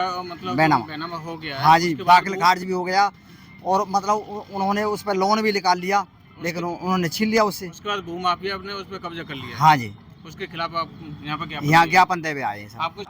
मतलब बैनामा हो गया है। हाँ जी, उसके बाद दाखिल खारिज भी हो गया और मतलब उन्होंने उस पर लोन भी निकाल लिया, लेकिन उन्होंने छीन लिया उससे। उसके बाद भूमाफिया ने उस पर कब्जा कर लिया। हाँ जी, उसके खिलाफ आप यहाँ पर यहाँ ज्ञापन देवे आए हैं साहब। आपको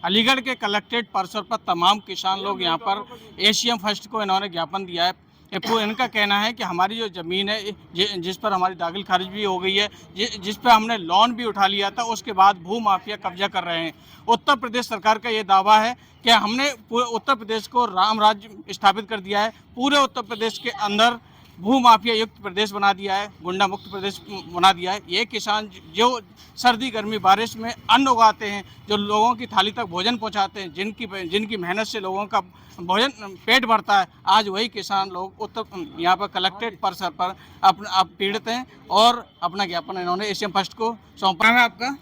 अलीगढ़ के कलेक्ट्रेट परिसर पर तमाम किसान लोग यहाँ पर एशियन फर्स्ट को इन्होंने ज्ञापन दिया है। इनका कहना है कि हमारी जो ज़मीन है जिस पर हमारी दाखिल खारिज भी हो गई है, जिस पर हमने लोन भी उठा लिया था, उसके बाद भू माफिया कब्जा कर रहे हैं। उत्तर प्रदेश सरकार का ये दावा है कि हमने उत्तर प्रदेश को राम राज्य स्थापित कर दिया है। पूरे उत्तर प्रदेश के अंदर भू माफिया युक्त प्रदेश बना दिया है, गुंडा मुक्त प्रदेश बना दिया है। ये किसान जो सर्दी गर्मी बारिश में अन्न उगाते हैं, जो लोगों की थाली तक भोजन पहुंचाते हैं, जिनकी मेहनत से लोगों का भोजन पेट भरता है, आज वही किसान लोग यहाँ पर कलेक्ट्रेट परिसर पर आप पीड़ित हैं और अपना ज्ञापन इन्होंने एशियन फर्स्ट को सौंपा है। आपका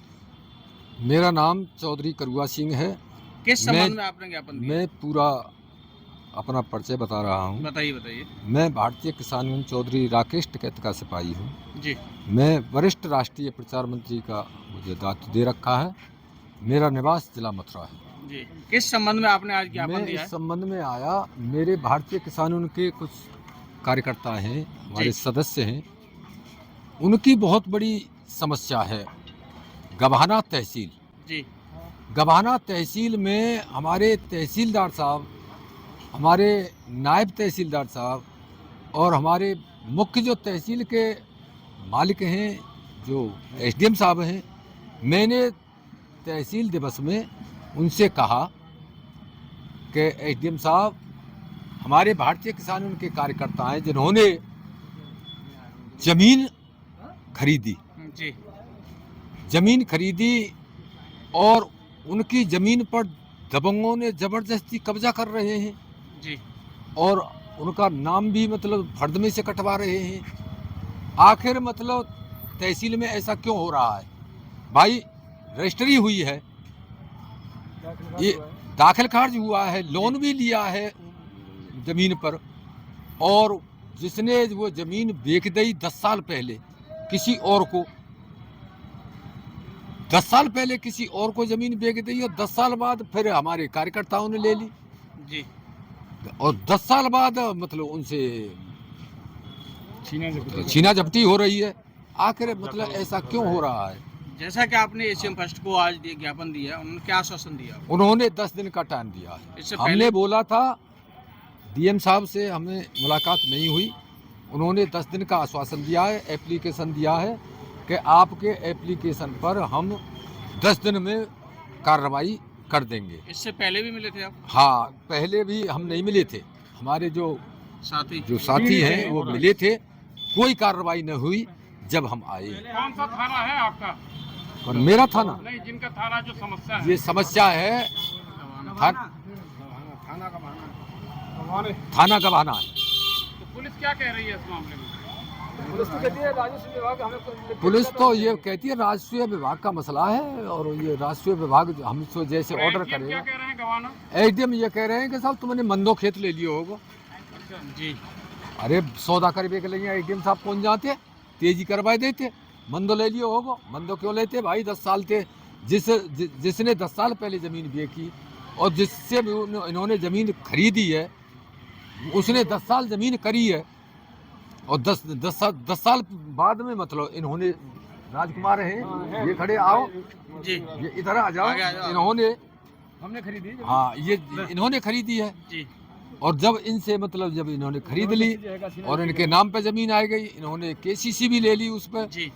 मेरा नाम चौधरी करुआ सिंह है। किस संबंध में आपने ज्ञापन दिया? मैं पूरा अपना परिचय बता रहा हूँ। बताइए। मैं भारतीय किसान यूनियन चौधरी राकेश टिकैत का सिपाही हूँ जी। मैं वरिष्ठ राष्ट्रीय प्रचार मंत्री का मुझे दायित्व दे रखा है। मेरा निवास जिला मथुरा है। जी। किस संबंध में आपने आज ज्ञापन दिया है? इस संबंध में आया, मेरे भारतीय किसान यूनियन के कुछ कार्यकर्ता हैं, हमारे सदस्य हैं, उनकी बहुत बड़ी समस्या है गभाना तहसील। जी। गभाना तहसील में हमारे तहसीलदार साहब, हमारे नायब तहसीलदार साहब और हमारे मुख्य जो तहसील के मालिक हैं, जो एसडीएम साहब हैं, मैंने तहसील दिवस में उनसे कहा कि एसडीएम साहब, हमारे भारतीय किसान उनके कार्यकर्ता हैं जिन्होंने जमीन खरीदी। जी। जमीन खरीदी और उनकी जमीन पर दबंगों ने जबरदस्ती कब्जा कर रहे हैं। जी। और उनका नाम भी मतलब फर्द में से कटवा रहे हैं। आखिर मतलब तहसील में ऐसा क्यों हो रहा है भाई? रजिस्ट्री हुई है, ये दाखिल खारिज हुआ है, लोन भी लिया है जमीन पर, और जिसने वो जमीन बेच दी 10 साल पहले किसी और को, 10 साल पहले किसी और को जमीन बेच दी और 10 साल बाद फिर हमारे कार्यकर्ताओं ने ले ली। जी। और 10 साल बाद मतलब उनसे छीना झपटी हो रही है। आखिर मतलब ऐसा क्यों हो रहा है? जैसा कि आपने एशियन फर्स्ट को आज ज्ञापन दिया, उन्होंने क्या आश्वासन दिया? उन्होंने 10 दिन का टाइम दिया है। हमने बोला था, डीएम साहब से हमें मुलाकात नहीं हुई, उन्होंने 10 दिन का आश्वासन दिया है, एप्लीकेशन दिया है कि आपके एप्लीकेशन पर हम 10 दिन में कार्रवाई कर देंगे। इससे पहले भी मिले थे आप? हाँ, पहले भी हम नहीं मिले थे, हमारे जो साथी हैं वो मिले थे, कोई कार्रवाई न हुई। जब हम आए, कौन सा थाना है आपका? और मेरा थाना नहीं, जिनका थाना जो समस्या है, ये समस्या है थाना गभाना है। तो पुलिस क्या कह रही है इस मामले में? पुलिस तो कहती है राजस्व विभाग, पुलिस तो ये कहती है राजस्व विभाग का मसला है, और ये राजस्व विभाग हमसे जैसे ऑर्डर करेगा। क्या कह रहे हैं गवाना? एसडीएम ये कह रहे हैं कि साहब तुमने मंदो खेत ले लियो होगा। जी। अरे सौदा करवे के लिए एसडीएम साहब कौन जाते, तेजी करवा देते। मंदो ले लियो होगा। मंदो क्यों लेते भाई? 10 साल थे, जिसने 10 साल पहले ज़मीन बेची और जिससे इन्होंने ज़मीन खरीदी है, उसने 10 साल ज़मीन करी है, और 10 साल बाद में मतलब इन्होंने, राजकुमार हैं ये खड़े, आओ जी, ये इधर आ जाओ, इन्होंने हमने खरीदी। हाँ, ये इन्होंने खरीदी है जी। और जब इनसे मतलब जब इन्होंने खरीद ली और इनके नाम पे जमीन आ गई, इन्होंने केसीसी भी ले ली उस पर जी।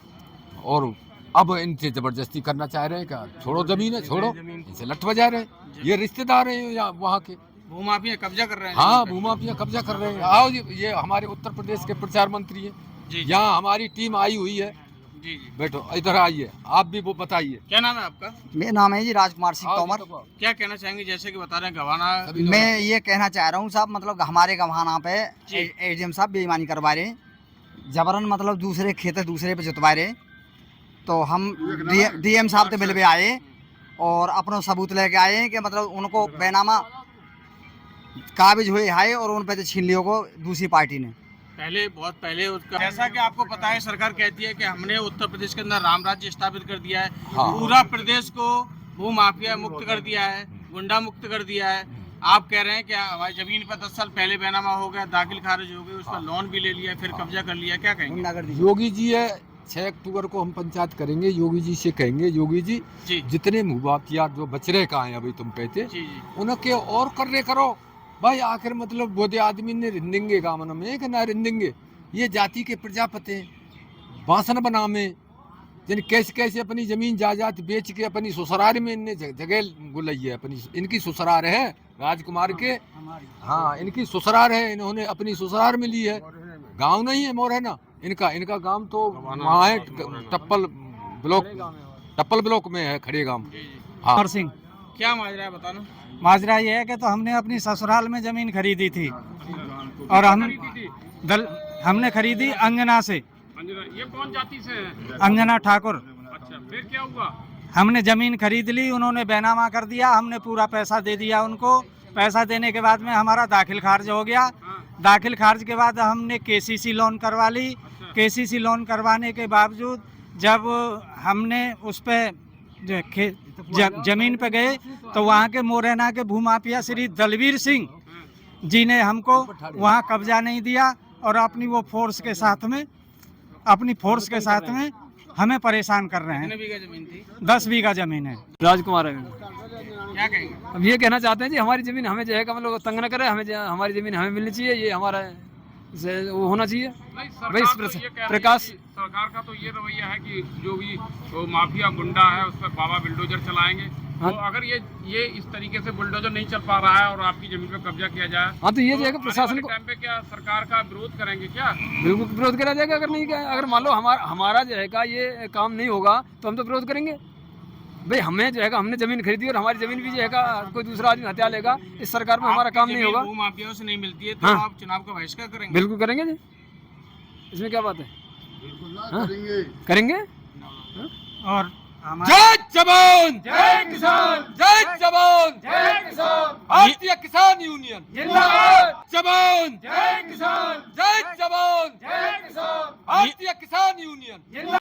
और अब इनसे जबरदस्ती करना चाह रहे हैं। क्या छोड़ो जमीन है, छोड़ो, इनसे लठ बजा रहे हैं। ये रिश्तेदार हैं या वहाँ के भूमाफिया कब्जा कर रहे हैं। हाँ, भूमाफिया कब्जा कर रहे हैं। आओ जी, ये हमारे उत्तर प्रदेश के प्रचार मंत्री हैं, यहाँ हमारी टीम आई हुई है। जी। बैठो, इधर आइए, आप भी वो बताइए। क्या नाम है आपका? मेरा नाम है जी राजकुमार सिंह तोमर। क्या कहना चाहेंगे, जैसे कि बता रहे हैं गवाना? मैं ये कहना चाह रहा हूँ साहब, मतलब हमारे गवाना पे एसडीएम साहब बेईमानी करवा रहे, जबरन मतलब दूसरे खेत दूसरे पे जुतवा रहे। तो हम डीएम साहब से मिलवे आए और अपना सबूत लेके आए कि मतलब उनको बैनामा काबिज हुए है और उन पे छीन लियो को दूसरी पार्टी ने बहुत पहले उसका। जैसा कि आपको पता है, सरकार कहती है कि हमने उत्तर प्रदेश के अंदर राम राज्य स्थापित कर दिया है। हाँ। पूरा प्रदेश को भू माफिया मुक्त कर दिया है, गुंडा मुक्त कर दिया है। आप कह रहे हैं कि हमारी जमीन पर 10 साल पहले बैनामा हो गया, दाखिल खारिज हो गई, उस पर लोन भी ले लिया, फिर कब्जा कर लिया, क्या कहेंगे? गुंडागर्दी। योगी जी है 6 अक्टूबर को हम पंचायत करेंगे, योगी जी से कहेंगे योगी जी जी जितने मुबातियात जो बच रहे कहाँ हैं अभी तुम कहते जी जी उनके और कर करो भाई। आखिर मतलब बोधे आदमी ने रिंदेंगे गामन में कि ना रिंदेंगे, ये जाति के प्रजापति बासन बना में जिन कैसे कैसे अपनी जमीन जायदाद बेच के अपनी ससुराल में इनने जगह गुलाई है अपनी, इनकी ससुराल है राजकुमार के, हाँ इनकी ससुराल है, इन्होंने अपनी ससुराल में ली है, गांव नहीं है मोरहना इनका गांव तो वहाँ है टप्पल ब्लॉक में है खड़े गांव। हाँ अमर सिंह। क्या माजरा है बताना? माजरा ये है कि तो हमने अपनी ससुराल में जमीन खरीदी थी और हमने खरीदी अंजना से। ये कौन जाति से है? अंजना ठाकुर। अच्छा, फिर क्या हुआ? हमने जमीन खरीद ली, उन्होंने बैनामा कर दिया, हमने पूरा पैसा दे दिया उनको। पैसा देने के बाद में हमारा दाखिल खारिज हो गया। दाखिल खारिज के बाद हमने केसीसी लोन करवा ली। केसीसी लोन करवाने के बावजूद जब हमने उस पे जमीन पे गए तो वहाँ के मोरैना के भूमाफिया श्री दलवीर सिंह जी ने हमको वहाँ कब्जा नहीं दिया और अपनी वो फोर्स के साथ में हमें परेशान कर रहे कितने हैं। बीघा जमीन थी? 10 बीघा जमीन है। राजकुमार है। क्या कहेंगे? अब ये कहना चाहते हैं जी हमारी ज़मीन हमें जो है कि हम लोग तंग न करे, हमारी ज़मीन हमें मिलनी चाहिए, ये हमारा वो होना चाहिए। भाई प्रकाश सरकार का तो ये रवैया है कि जो भी वो माफिया गुंडा है उस पर बाबा बुलडोजर चलाएंगे। हाँ। तो अगर ये इस तरीके से बुलडोजर नहीं चल पा रहा है और आपकी जमीन पे कब्जा किया जाए, हाँ तो ये जो है कि प्रशासन को टाइम पे क्या सरकार का विरोध करेंगे क्या? बिल्कुल विरोध करा जाएगा। अगर नहीं अगर मान लो हमारा जो है का ये काम नहीं होगा तो हम तो विरोध करेंगे। भाई हमें जो है हमने जमीन खरीदी और हमारी जमीन भी जो है कोई दूसरा आदमी हत्या लेगा, इस सरकार में हमारा काम नहीं होगा। भूमाफियाओं से नहीं मिलती है तो हाँ। आप चुनाव का बहिष्कार करेंगे? बिल्कुल करेंगे जी, इसमें क्या बात है? हाँ? करेंगे। और जय जवान जय किसान, जय जवान जय किसान, भारतीय किसान यूनियन जिंदाबाद। जवान जय किसान, जय जवान जय किसान, भारतीय किसान यूनियन जिंदाबाद।